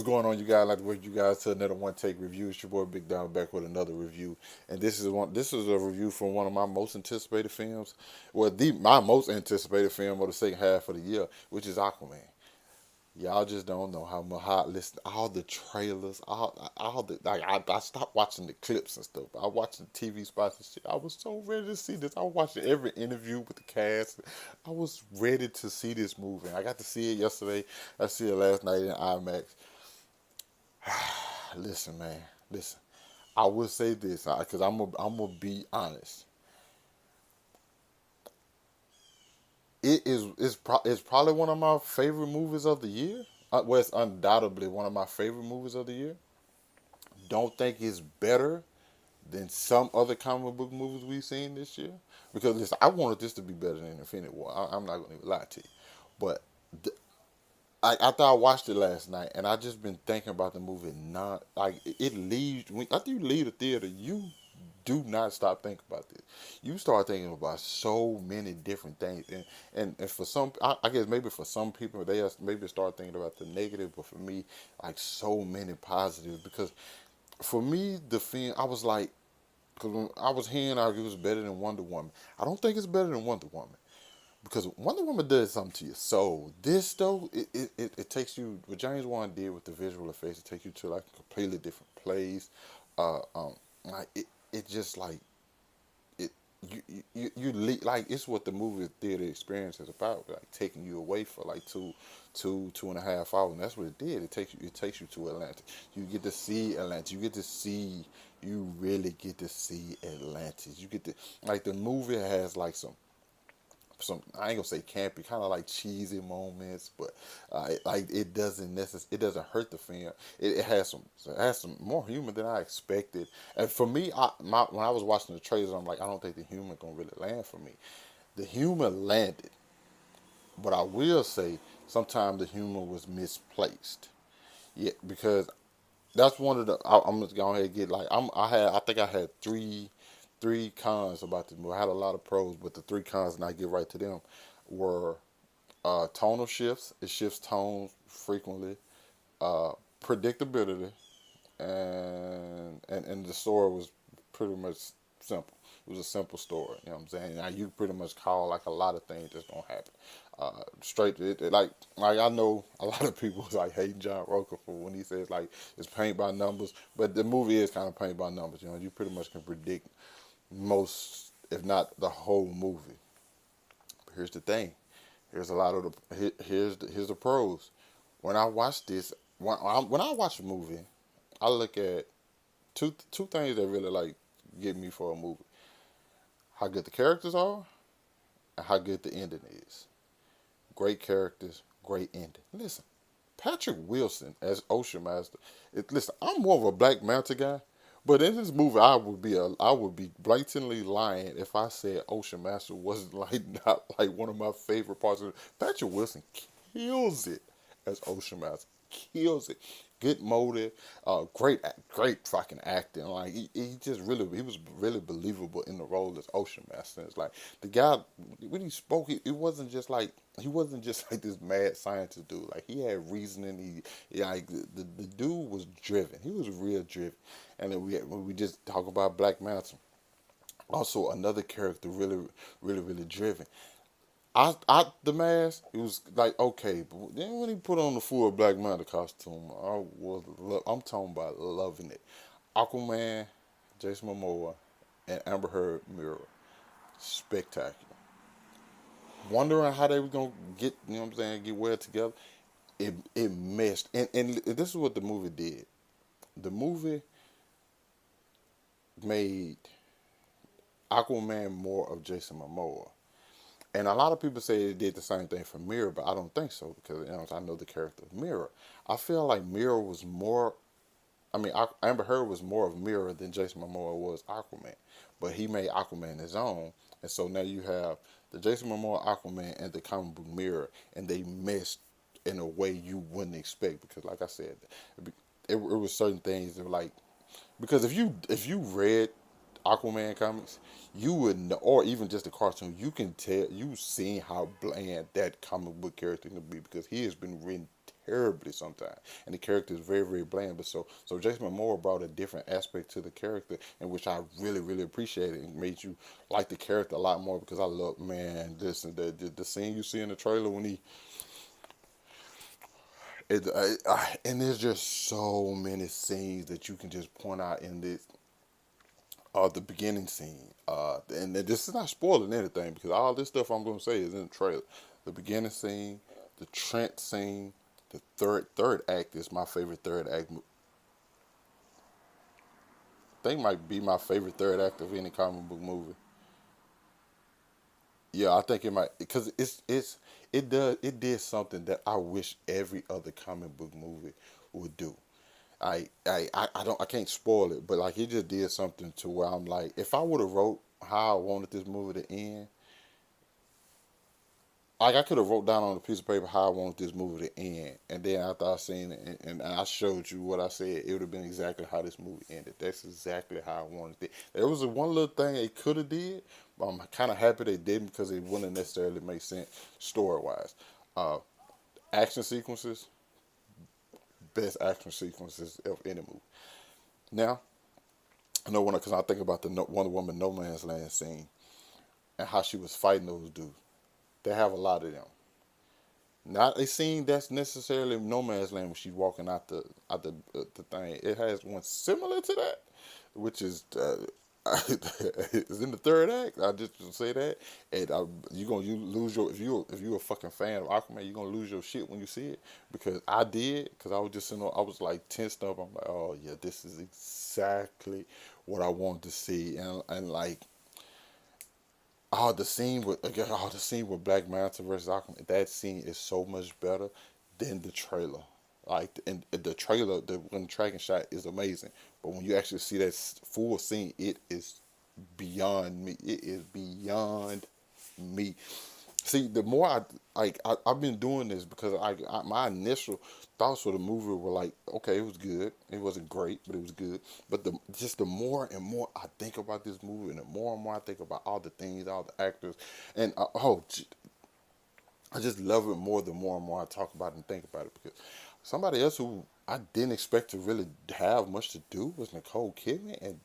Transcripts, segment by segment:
going on, you guys? I'd like to welcome you guys to another One Take Review. It's your boy Big Down back with another review, and this is one. This is a review from one of my most anticipated films. Well, my most anticipated film of the second half of the year, which is Aquaman. Y'all just don't know how much listen all the trailers, all the like. I stopped watching the clips and stuff. I watched the TV spots and shit. I was so ready to see this. I was watching every interview with the cast. I was ready to see this movie. I got to see it yesterday. I see it last night in IMAX. Listen, man. Listen. I will say this because I'm gonna be honest. It's probably one of my favorite movies of the year. Well, it's undoubtedly one of my favorite movies of the year. Don't think it's better than some other comic book movies we've seen this year. Because listen, I wanted this to be better than Infinity War. I'm not gonna even lie to you, but after I watched it last night, and I just been thinking about the movie. Not like it leaves after you leave the theater, you do not stop thinking about this. You start thinking about so many different things, and for some, I guess maybe for some people maybe start thinking about the negative, but for me, like so many positives. Because for me, the film, I was like, because when I was hearing it was better than Wonder Woman. I don't think it's better than Wonder Woman because Wonder Woman does something to your soul. This though, it takes you. What James Wan did with the visual effects, it takes you to like a completely different place. Uh, um, like it just like it. Like it's what the movie theater experience is about. Like taking you away for like 2.5 hours, and that's what it did. It takes you to Atlanta. You get to see Atlanta. You get to see. You really get to see Atlantis. You get to like the movie has like some I ain't gonna say campy, kind of like cheesy moments, but like it doesn't hurt the film. It has some more humor than I expected. And for me, when I was watching the trailers, I'm like, I don't think the humor gonna really land for me. The humor landed, but I will say sometimes the humor was misplaced. Yeah, because that's one of the. I'm just going ahead and get like I think I had three cons about this movie. I had a lot of pros, but the three cons, and I get right to them, were tonal shifts. It shifts tones frequently. Predictability, and the story was pretty much simple. It was a simple story. You know what I'm saying? Now you pretty much call like a lot of things that's gonna happen. Straight like I know a lot of people was like hating John Roker for when he says like it's paint by numbers, but the movie is kind of paint by numbers. You know, you pretty much can predict most, if not the whole movie. But here's the thing. Here's a lot of here's the pros. When I watch this, when I watch a movie, I look at two things that really like get me for a movie: how good the characters are, and how good the ending is. Great characters, great ending. Listen, Patrick Wilson as Ocean Master. Listen, I'm more of a Black Manta guy, but in this movie, I would be blatantly lying if I said Ocean Master wasn't like not like one of my favorite parts of it. Patrick Wilson kills it as Ocean Master. Kills it. Good motive, great fucking acting. Like he was really believable in the role as Ocean Master. It's like the guy when he spoke, it wasn't just like he wasn't just like this mad scientist dude. Like he had reasoning. Like the dude was driven. He was real driven. And then when we just talk about Black Manta, also another character really driven. The mask, it was like okay, but then when he put on the full Black Manta costume, I'm talking about loving it. Aquaman, Jason Momoa, and Amber Heard Mirror, spectacular. Wondering how they were gonna get, you know what I'm saying, get well together. It meshed, and this is what the movie did. The movie made Aquaman more of Jason Momoa. And a lot of people say it did the same thing for Mirror, but I don't think so because I know the character of Mirror. I feel like Mirror was more. I mean, Amber Heard was more of Mirror than Jason Momoa was Aquaman, but he made Aquaman his own, and so now you have the Jason Momoa Aquaman and the comic book Mirror, and they meshed in a way you wouldn't expect because, like I said, it was certain things that were like because if you read Aquaman comics, you would know, or even just the cartoon, you can tell you've seen how bland that comic book character can be because he has been written terribly sometimes, and the character is very, very bland. But so Jason Momoa brought a different aspect to the character, in which I really, really appreciated, and made you like the character a lot more, because I love, man, this and the scene you see in the trailer when he and there's just so many scenes that you can just point out in this. The beginning scene, and this is not spoiling anything, because all this stuff I'm gonna say is in the trailer. The beginning scene, the Trent scene, the third act is my favorite third act. I think might be my favorite third act of any comic book movie. Yeah, I think it might, because it did something that I wish every other comic book movie would do. I can't spoil it, but like, it just did something to where I'm like, if I would have wrote how I wanted this movie to end, like, I could have wrote down on a piece of paper how I wanted this movie to end, and then after I seen it, and I showed you what I said, it would have been exactly how this movie ended. That's exactly how I wanted it. There was one little thing they could have did, but I'm kind of happy they didn't, because it wouldn't necessarily make sense story wise. Uh, Action sequences, best action sequences of any movie. Now, I know, because I think about the Wonder Woman No Man's Land scene and how she was fighting those dudes. They have a lot of them. Not a scene that's necessarily No Man's Land when she's walking out the thing. It has one similar to that, which is is in the third act. I just say that, and you lose your, if you a fucking fan of Aquaman, you're gonna lose your shit when you see it, because I did, because I was just sitting, I was like tensed up. I'm like, oh yeah, this is exactly what I wanted to see, and like, the scene with Black Manta versus Aquaman. That scene is so much better than the trailer. Like, and the trailer, when the tracking shot is amazing, but when you actually see that full scene, it is beyond me. It is beyond me. See, the more I've been doing this, because my initial thoughts for the movie were like, okay, it was good. It wasn't great, but it was good. But the more and more I think about this movie, and the more and more I think about all the things, all the actors, and I just love it more the more and more I talk about it and think about it. Because somebody else who I didn't expect to really have much to do was Nicole Kidman, and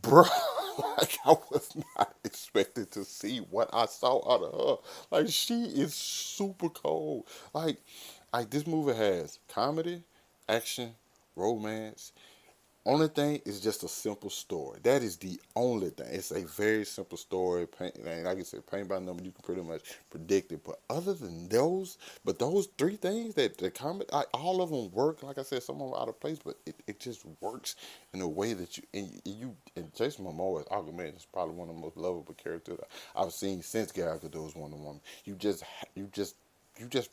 bro, like, I was not expecting to see what I saw out of her. Like, she is super cold. Like this movie has comedy, action, romance. Only thing is just a simple story. That is the only thing. It's a very simple story. And like I said, paint by number, you can pretty much predict it. But other than those three things, that the comedy, all of them work. Like I said, some of them are out of place, but it just works in a way that and Jason Momoa as Aquaman is probably one of the most lovable characters I've seen since Gal Gadot's Wonder Woman. You just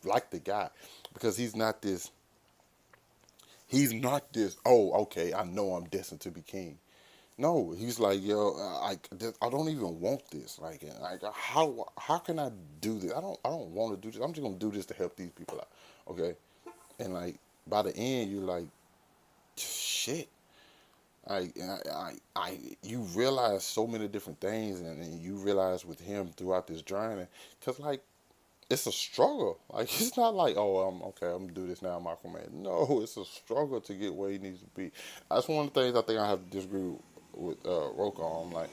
like the guy, because he's not this, oh, okay, I know I'm destined to be king. No, he's like, yo, I don't even want this. Like, how can I do this? I don't want to do this. I'm just gonna do this to help these people out. Okay, and like, by the end, you're like, shit. You realize so many different things, and you realize with him throughout this journey, cause like, it's a struggle. Like, it's not like, oh, I'm okay, I'm gonna do this now, I'm Aquaman. No, it's a struggle to get where he needs to be. That's one of the things I think I have to disagree with Roka on. Like,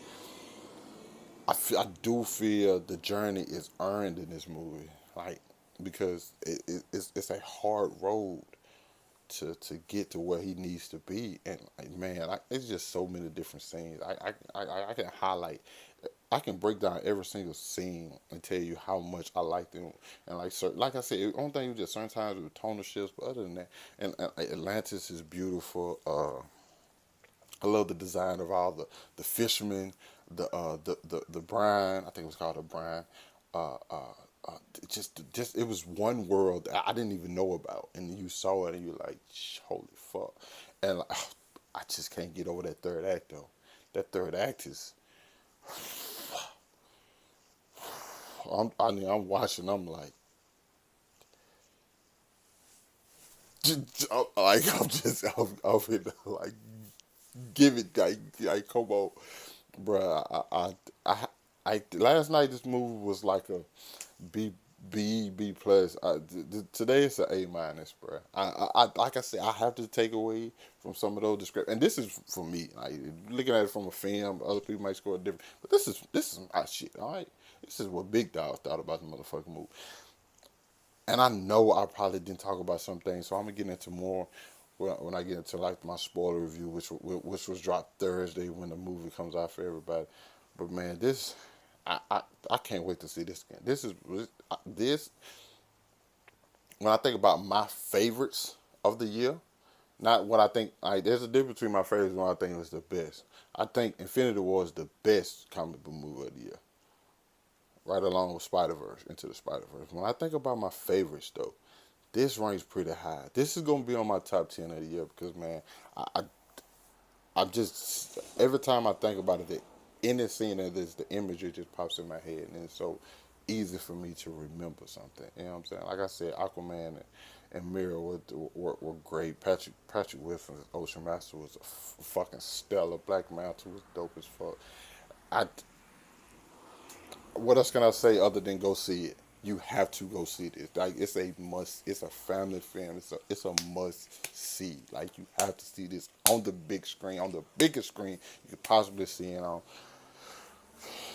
I do feel the journey is earned in this movie. Like, because it's a hard road to get to where he needs to be, and like, man, it's just so many different scenes. I can highlight, I can break down every single scene and tell you how much I like them. And like, like I said, the only thing was just certain times with tonal shifts, but other than that, and Atlantis is beautiful. I love the design of all the fishermen, the brine. I think it was called a brine. Uh, uh, just it was one world that I didn't even know about, and you saw it, and you're like, holy fuck. And like, I just can't get over that third act though. That third act is, I'm watching. I'm like, I'm just, I'm in, like, give it, like, come on, bruh. Last night this movie was like a B. B plus. Today it's an A minus, bro. Like I said, I have to take away from some of those descriptions, and this is for me. Like looking at it from a film, other people might score different, but this is my shit. All right, this is what Big Dog thought about the motherfucking movie, and I know I probably didn't talk about some things, so I'm gonna get into more when I get into like my spoiler review, which was dropped Thursday when the movie comes out for everybody. But man, this I can't wait to see this again. This when I think about my favorites of the year, not what I think. Like, there's a difference between my favorites and what I think is the best. I think Infinity War is the best comic book movie of the year, right along with Spider Verse, Into the Spider Verse. When I think about my favorites, though, this ranks pretty high. This is gonna be on my top 10 of the year because man, I just every time I think about it, any scene of this, the imagery just pops in my head, and it's so easy for me to remember something. You know what I'm saying? Like I said, Aquaman and Mirror were great. Patrick Wilson's Ocean Master was a fucking stellar. Black Manta was dope as fuck. I what else can I say other than go see it? You have to go see this. Like it's a must. It's a family film. It's a must see. Like you have to see this on the big screen, on the biggest screen you could possibly see it on.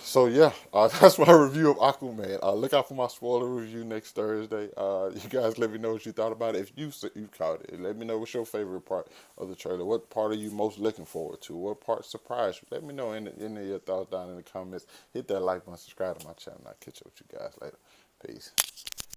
So yeah, that's my review of Aquaman. Look out for my spoiler review next Thursday. You guys let me know what you thought about it. If you caught it, let me know what's your favorite part of the trailer. What part are you most looking forward to? What part surprised you? Let me know in your thoughts down in the comments. Hit that like button, subscribe to my channel. I'll catch up with you guys later. Peace.